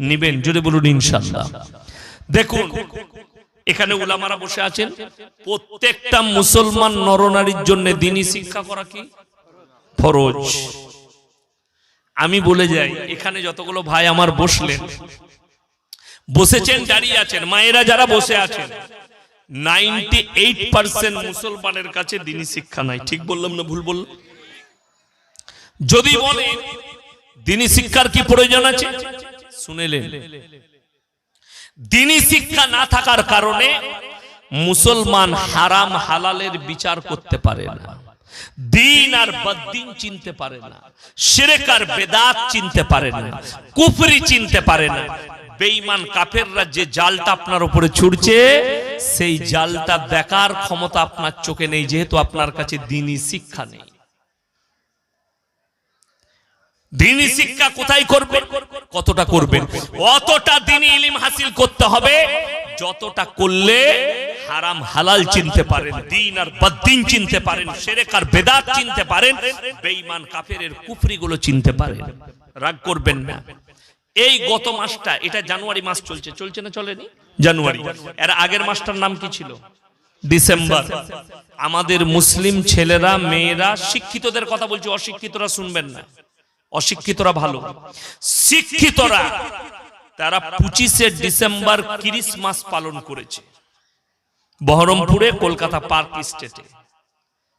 নিবেন, জোরে বলুন ইনশাআল্লাহ। দেখুন এখানে উলামারা বসে আছেন, প্রত্যেকটা মুসলমান নরনারীর জন্য দ্বীনি শিক্ষা করা কি ফরজ। আমি বলে যাই, এখানে যতগুলো ভাই আমার বসেছেন, দাঁড়িয়ে আছেন, মায়েরা যারা বসে আছেন, 98% মুসলমানের কাছে দ্বীনি শিক্ষা নাই। ঠিক বললাম না ভুল বললাম? যদি বলে দ্বীনি শিক্ষার কি প্রয়োজন আছে, শুনেলেন, দ্বীনি শিক্ষা না থাকার কারণে মুসলমান হারাম হালালের বিচার করতে পারে না, দিন আর বদ্দিন চিনতে পারে না, শিরক আর বেদাত চিনতে পারে না, কুফরি চিনতে পারে না। বেঈমান কাফেররা যে জালটা আপনার উপরে ছুড়ছে, সেই জালটা দেখার ক্ষমতা আপনার চোখে নেই, যেহেতু আপনার কাছে দ্বীনি শিক্ষা নেই। দ্বীনি শিক্ষা কোথায় করবেন, কতটা করবেন? অতটা দ্বীনি ইলম হাসিল করতে হবে যতটা করলে হারাম হালাল চিনতে পারেন, দিন আর বদ্দিন চিনতে পারেন, শিরক আর বেদাত চিনতে পারেন, বেঈমান কাফেরের কুফরি গুলো চিনতে পারেন। রাগ করবেন না। এই গত মাসটা, এটা জানুয়ারি মাস চলছে না চলেনি? জানুয়ারি। এর আগের মাসটার নাম কি ছিল? ডিসেম্বর। আমাদের মুসলিম ছেলেরা মেয়েরা, শিক্ষিতদের কথা বলছি, অশিক্ষিতরা শুনবেন না, অশিক্ষিতরা ভালো, শিক্ষিতরা তারা 25শে ডিসেম্বর ক্রিসমাস পালন করেছে বহরমপুরে, কলকাতা পার্ক স্টেটে,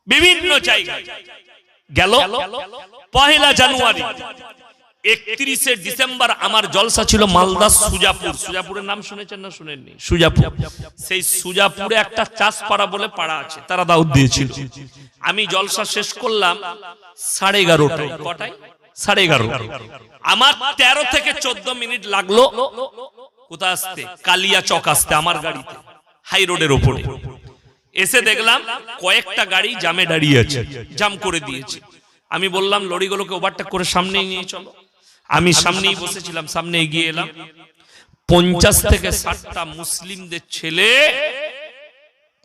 বিভিন্ন জায়গায় গেল। 1 জানুয়ারি 31শে ডিসেম্বর আমার জলসা ছিল মালদা সুজাপুর। সুজাপুরের নাম শুনেছেন না শুনেননি? সুজাপুর। সেই সুজাপুরে একটা চাষপাড়া বলে পাড়া আছে, তারা দাওয়াত দিয়েছিল। আমি জলসা শেষ করলাম 11:30টায়। কটায়? 11:30। আমার 13 থেকে 14 মিনিট লাগলো কোথা আসতে, কালিয়া চক আসতে, আমার গাড়িতে, হাই রোডের উপরে। এসে দেখলাম কয়েকটা গাড়ি জামে দাঁড়িয়ে আছে, জাম করে দিয়েছে। আমি বললাম লরিগুলোকে ওভারটেক করে সামনে নিয়ে চলো। আমি সামনেই বসেছিলাম, সামনে এগিয়ে এলাম। 50 থেকে 60টা মুসলিমদের ছেলে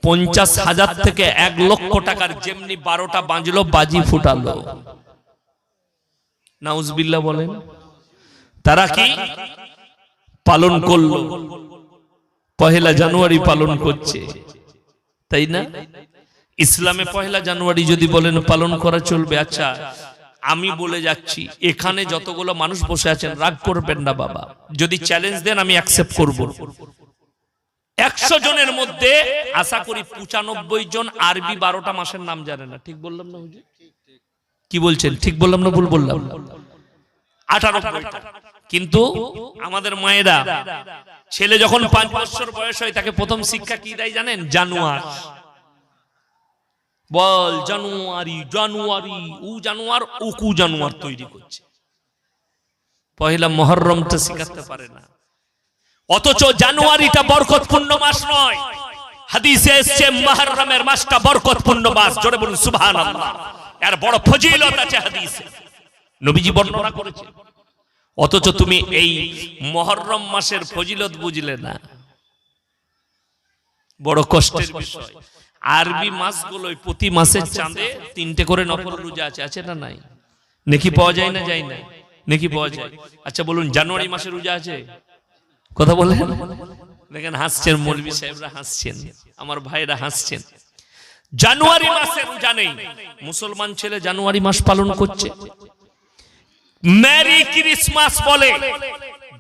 50,000 থেকে 1 লক্ষ টাকার যেমনি 12টা বাজলো, বাজি ফুটালো। নাউজুবিল্লাহ বলেন। তারা কি পালন করলো? 1 জানুয়ারি পালন করছে, তাই না? ইসলামে 1 জানুয়ারি যদি বলেন পালন করা চলবে। আচ্ছা, আমি বলে যাচ্ছি, এখানে যতগুলো মানুষ বসে আছেন, রাগ করবেন না বাবা, যদি চ্যালেঞ্জ দেন আমি অ্যাকসেপ্ট করব। 100 জনের মধ্যে আশা করি 95 জন আরবি 12টা মাসের নাম জানে না। ঠিক বললাম না হুজুর? কি বলছেন? ঠিক বললাম না ভুল বললাম? 98টা। কিন্তু আমাদের মায়েরা, ছেলে যখন 5 বছর বয়স হয়, তাকে প্রথম শিক্ষা কি দেয় জানেন? জানুয়ার। বল জানুয়ারি, জানুয়ারি, উ জানুয়ার, ও কু জানুয়ার তৈরি করছে। 1 মুহররমটা শিখাতে পারে না। অথচ জানুয়ারিটা বরকতপূর্ণ মাস নয়। হাদিসে এসেছে মুহররমের মাসটা বরকতপূর্ণ মাস। জোরে বলুন সুবহানাল্লাহ। এর বড় ফজিলত আছে হাদিসে, নবীজি বর্ণনা করেছে। অথচ তুমি এই মুহররম মাসের ফজিলত বুঝলে না, বড় কষ্টের বিষয়। আরবি মাসগুলোই প্রতি মাসের চাঁদে 3টে করে নফল রোজা আছে, আছে না নাই? নেকি পাওয়া যায় না যায় না? নেকি পাওয়া যায়। আচ্ছা বলুন, জানুয়ারি মাসে রোজা আছে? কথা বলেন। দেখেন হাসছেন, মৌলভী সাহেবরা হাসছেন, আমার ভাইরা হাসছেন। জানুয়ারি মাসে রোজা নেই। মুসলমান ছেলে জানুয়ারি মাস পালন করছে, মেরি ক্রিসমাস বলে।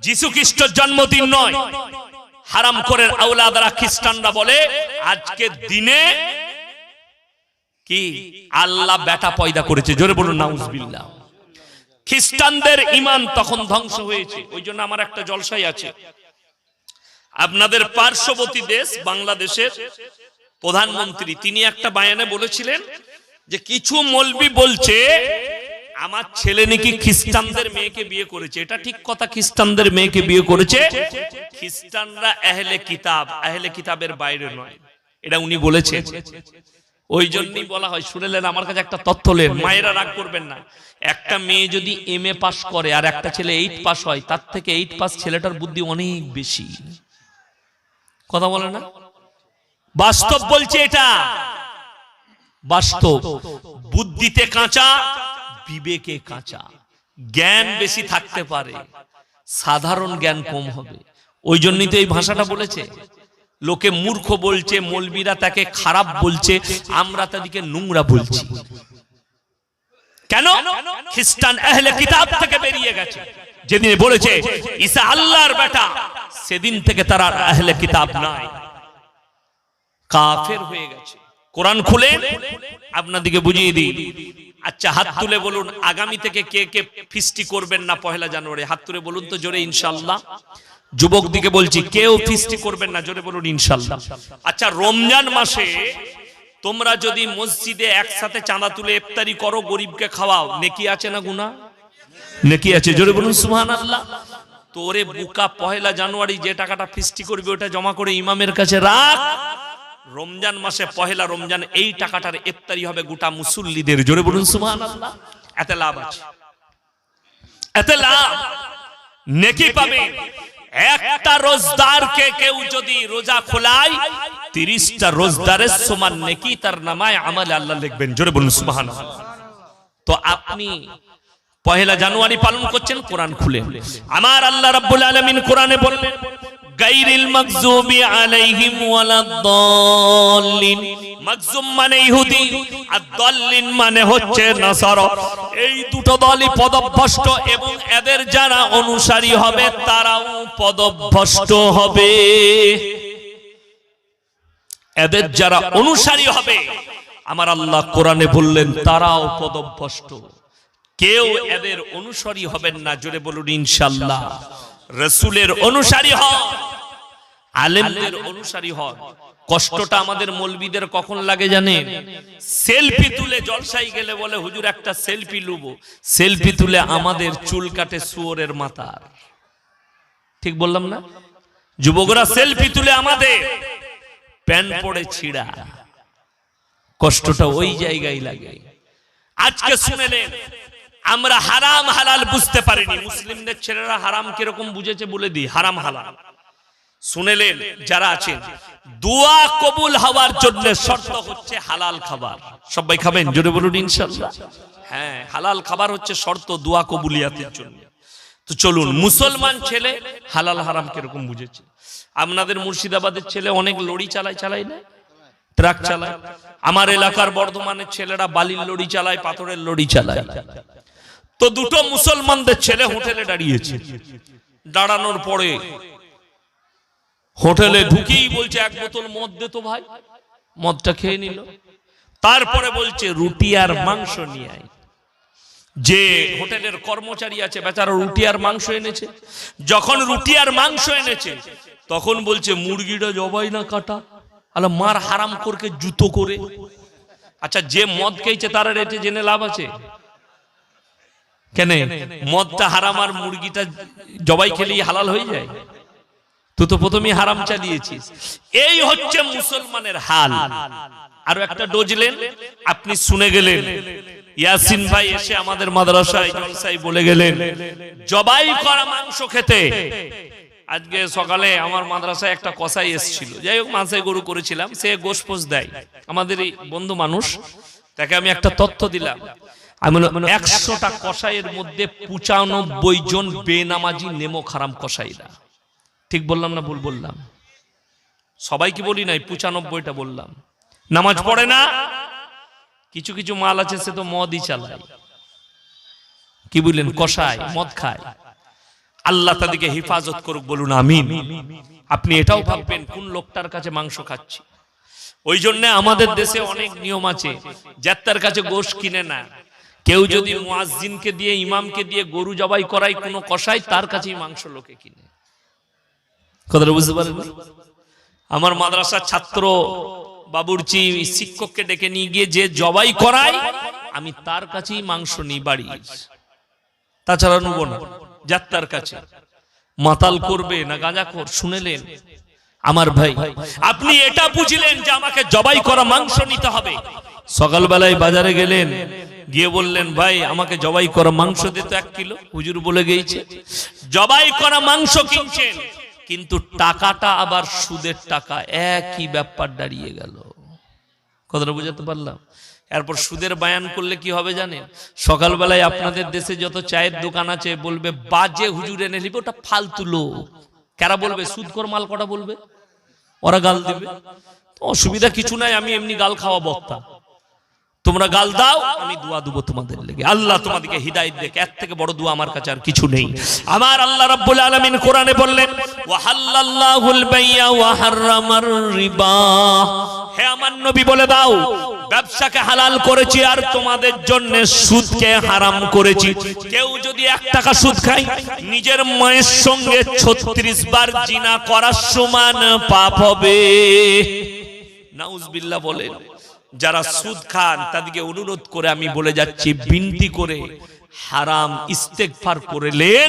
যিশু খ্রিস্টের জন্মদিন নয়, হারাম করে আওলাদরা খ্রিস্টানরা বলে আজকের দিনে কি আল্লাহ বেটা পয়দা করেছে। জোরে বলুন নাউজুবিল্লাহ। খ্রিস্টানদের ঈমান তখন ধ্বংস হয়েছে। ওই জন্য আমার একটা জলসাই আছে, আপনাদের পার্শ্ববর্তী দেশ বাংলাদেশের প্রধানমন্ত্রী, তিনি একটা বায়ানে বলেছিলেন যে কিছু মৌলবি বলছে আমার ছেলে নাকি খ্রিস্টানদের মেয়েকে বিয়ে করেছে। এটা ঠিক কথা, খ্রিস্টানদের মেয়েকে বিয়ে করেছে। খ্রিস্টানরা আহলে কিতাব, আহলে কিতাবের বাইরে নয়, এটা উনি বলেছেন। ওই জন্যই বলা হয়, শুনেলেন, আমার কাছে একটা তথ্য লেন, মায়েরা রাগ করবেন না। একটা মেয়ে যদি MA পাস করে আর একটা ছেলে 8 পাস হয়, তার থেকে 8 পাস ছেলেটার বুদ্ধি অনেক বেশি। কথা বলে না? বাস্তব বলছে, এটা বাস্তব। বুদ্ধিতে কাঁচা, বিবেকে কাঁচা। জ্ঞান বেশি থাকতে পারে, সাধারণ জ্ঞান কম হবে। ওই জন্যই তো এই ভাষাটা বলেছে। লোকে মূর্খ বলছে, মৌলবীরা তাকে খারাপ বলছে, আমরা তাদেরকে নোংরা বলছি। কেন? খ্রিস্টান আহলে কিতাব থেকে বেরিয়ে গেছে। যেদিন বলেছে ঈসা আল্লাহর বেটা, সেদিন থেকে তারা আহলে কিতাব নাই, কাফের হয়ে গেছে। কোরআন খুলে আপনাদেরকে বুঝিয়ে দিই। আচ্ছা, হাত তুলে বলুন আগামী থেকে কে কে ফিস্টি করবেন না পহেলা জানুয়ারি? হাত তুলে বলুন তো জোরে ইনশাআল্লাহ। যুবক দিকে বলছি, কেউ ফিস্টি করবেন না, জোরে বলুন ইনশাআল্লাহ। আচ্ছা, রমজান মাসে তোমরা যদি মসজিদে একসাথে চাঁদা তুলে ইফতারি করো, গরিবকে খাওয়াও, নেকি আছে না গুনাহ? নেকি আছে, জোরে বলুন সুবহানাল্লাহ। তোরে বুকা পহেলা জানুয়ারি যে টাকাটা ফিস্টি করবে ওটা জমা করে ইমামের কাছে রাখ। রমজান মাসে পহেলা রমজান এই টাকাটার ইফতারি হবে গোটা মুসল্লিদের, জোরে বলুন সুবহানাল্লাহ। এতে লাভ আছে, এতে লাভ, নেকি পাবে। একটা রোজদারকে কেউ যদি রোজা খোলায় 30টা রোজদারের সমান নেকি তার নামায় আমলে আল্লাহ লিখবেন, জোরে বলুন সুবহানাল্লাহ। তো আপনি পহেলা জানুয়ারি পালন করছেন, কোরআন খুলে আমার আল্লাহ রাব্বুল আলামিন কোরআনে বললেন গায়রিল মাগযুবি আলাইহিম ওয়ালাদ-দাল্লিন। মাগযুম মানে ইহুদি, আর দাল্লিন মানে হচ্ছে নাসারা। এই দুটো দলই পদভ্রষ্ট এবং এদের যারা অনুসারী হবে তারাও পদভ্রষ্ট হবে। এদের যারা অনুসারী হবে আমার আল্লাহ কোরআনে বললেন তারাও পদভ্রষ্ট। কেউ এদের অনুসারী হবেন না, জোরে বলুন ইনশাআল্লাহ। রাসূলের অনুসারী হন, আলেমদের অনুসারী হন। কষ্টটা আমাদের মৌলবীদের কখন লাগে জানেন? সেলফি তুলে জলসাই গেলে বলে হুজুর একটা সেলফি লুবো, সেলফি তুলে আমাদের চুল কাটে শুয়োরের মাথার। ঠিক বললাম না? যুবকরা সেলফি তুলে আমাদের প্যান্ট পড়ে ছিঁড়া। কষ্টটা ওই জায়গায় লাগে। আজকে শুনেলেন আমরা হারাম হালাল বুঝতে পারিনি। মুসলিমদের ছেলেরা হারাম কিরকম বুঝেছে বলে দিই, হারাম হালাল শুনেলেন। যারা আছেন দোয়া কবুল হওয়ার জন্য শর্ত হচ্ছে হালাল খাবার। সবাই খাবেন, জোরে বলুন ইনশাআল্লাহ। হ্যাঁ, হালাল খাবার হচ্ছে শর্ত দোয়া কবুলিয়াতের জন্য। তো চলুন, মুসলমান ছেলে হালাল হারাম কিরকম বুঝেছে। আপনাদের মুর্শিদাবাদের ছেলে অনেক লড়ি চালায় না, ট্রাক চালায়। আমার এলাকার বর্ধমানের ছেলেরা বালির লড়ি চালায়, পাথরের লড়ি চালায়। তো দুটো মুসলমানদের ছেলে হোটেলে দাঁড়িয়েছে। দাঁড়ানোর পরে হোটেলে ঢুকেই বলছে এক বোতল মদ দে তো ভাই। মদটা খেয়ে নিল। তারপরে বলছে রুটি আর মাংস নিয়ে আয়। যে হোটেলের কর্মচারী আছে বেচারা রুটি আর মাংস এনেছে। যখন রুটি আর মাংস এনেছে তখন বলছে মুরগিটা জবাই না কাটা। আল্লাহ মার হারাম করকে জুতো করে। আচ্ছা, যে মদ খেয়েছে তার রেটে জেনে লাভ আছে কেন? মদটা হারাম আর মুরগিটা জবাই খেলেই হালাল হয়ে যায়? তুই তো প্রথমেই হারাম চালিয়েছিস। এই হচ্ছে মুসলমানের হাল। আরো একটা ডোজলেন, আপনি শুনে গেলেন। ইয়াসিন ভাই এসে আমাদের মাদ্রাসায় জলসায় বলে গেলেন জবাই করা মাংস খেতে। আজকে সকালে আমার মাদ্রাসায় একটা কসাই এসেছিল, যাই হোক মাংসাই গরু করেছিলাম, সে গোশপোষ দেয়, আমাদেরই বন্ধু মানুষ। তাকে আমি একটা তথ্য দিলাম, আমি 100টা কসাইয়ের মধ্যে 95 জন বেনামাজি নেমো খারাম কসাইরা। ঠিক বললাম না ভুল বললাম? সবাই কি বলি নাই, 95টা বললাম। নামাজ পড়ে না, কিছু কিছু মাল আছে সে তো মদই চালায়। কি বললেন? কসাই মদ খায়। আল্লাহ তাদেরকে হেফাজত করুক, বলুন আমিন। আপনি এটাও ভাববেন কোন লোকটার কাছে মাংস খাচ্ছি। ওই জন্য আমাদের দেশে অনেক নিয়ম আছে, যার কাছে গোশ কিনে না। কেউ যদি মুয়াজ্জিনকে দিয়ে ইমামকে দিয়ে গরু জবাই করায় কোনো কসাই, তার কাছেই মাংস লোকে কিনে। কথাটা বুঝতে পারেন? আমার মাদ্রাসার ছাত্র বাবুর্চি শিক্ষককে ডেকে নিয়ে গিয়ে যে জবাই করায় আমি তার কাছেই মাংস নিই বাড়ি, তাছাড়া নেব না। যাত্রার কাছে মাতাল করবে না গাঁজাখোর। শুনেলেন আমার ভাই, আপনি এটা বুঝলেন যে আমাকে জবাই করা মাংস নিতে হবে। সকালবেলায় বাজারে গেলেন, গিয়ে বললেন ভাই আমাকে জবাই করা মাংস দিতে 1 কিলো। হুজুর বলে গেছে জবাই করা মাংস কিনছেন, কিন্তু টাকাটা আবার সুদের টাকা। একই ব্যাপার দাঁড়িয়ে গেল। কথাটা বুঝাতে পারলাম? এরপর সুদের বায়ান করলে কি হবে জানেন? সকালবেলায় আপনাদের দেশে যত চায়ের দোকান আছে বলবে বাজে হুজুর এনে নিবে, ওটা ফালতু লোক। কারা বলবে? সুদখোর মাল কটা বলবে, ওরা গাল দিবে। অসুবিধা কিছু নাই, আমি এমনি গাল খাওয়া বক্তা, তোমরা গাল দাও, আমি দোয়া দেবো তোমাদের লেগে, আল্লাহ তোমাদেরকে হিদায়াত দেখ। এর থেকে বড় দোয়া আমার কাছে আর কিছু নেই। আমার আল্লাহ রাব্বুল আলামিন কোরআনে বললেন ওয়া হাল্লাল্লাহুল বাইয়া ওয়া হাররামার রিবা, হে আমার নবী বলে দাও ব্যবসাকে হালাল করেছি আর তোমাদের জন্য সুদকে হারাম করেছি। কেউ যদি 1 টাকা সুদ খায় নিজের মায়ের সঙ্গে 36 বার জিনা করার সমান পাপ হবে। নাউজুবিল্লাহ বলেন। যারা সুদ খান তাদেরকে অনুরোধ করে আমি বলে যাচ্ছি, বিনতি করে হারাম ইস্তেগফার করলেন,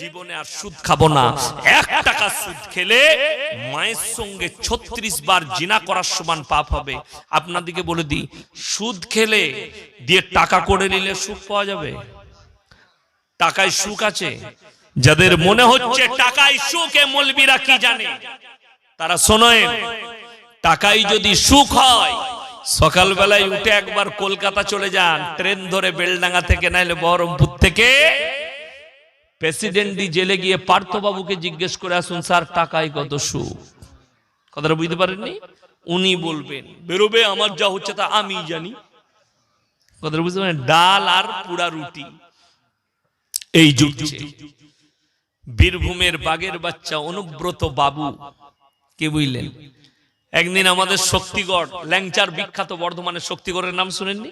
জীবনে আর সুদ খাবো না। 1 টাকা সুদ খেলে মায়ের সঙ্গে 36 বার জিনা করার সমান পাপ হবে। আপনাদেরকে বলে দিই, সুদ খেলে দিয়ে টাকা করে নিলে সুখ পাওয়া যাবে? টাকায় সুখ আছে? যাদের মনে হচ্ছে টাকায় সুখে, মৌলবীরা কি জানে, তারা শোনেন, টাকায় যদি সুখ হয় সকালবেলায় উঠে একবার কলকাতা চলে যান, ট্রেন ধরে বেলডাঙ্গা থেকে নাইলে বহরমপুর থেকে প্রেসিডেন্ট জেলে গিয়ে পার্থবাবুকে জিজ্ঞেস করে আসুন, স্যার টাকায় কত সুখ। কথাটা বুঝতে পারেননি? উনি বলবেন, বেরোবে আমার যা হচ্ছে তা আমি জানি। কথাটা বুঝতে পারেন? ডাল আর পুরা রুটি এই জুটছে। বীরভূমের বাগের বাচ্চা অনুব্রত বাবু, কে বুঝলেন? একদিন আমাদের শক্তিগড় ল্যাংচার বিখ্যাত বর্ধমানের শক্তিগড়ের নাম শুনেননি?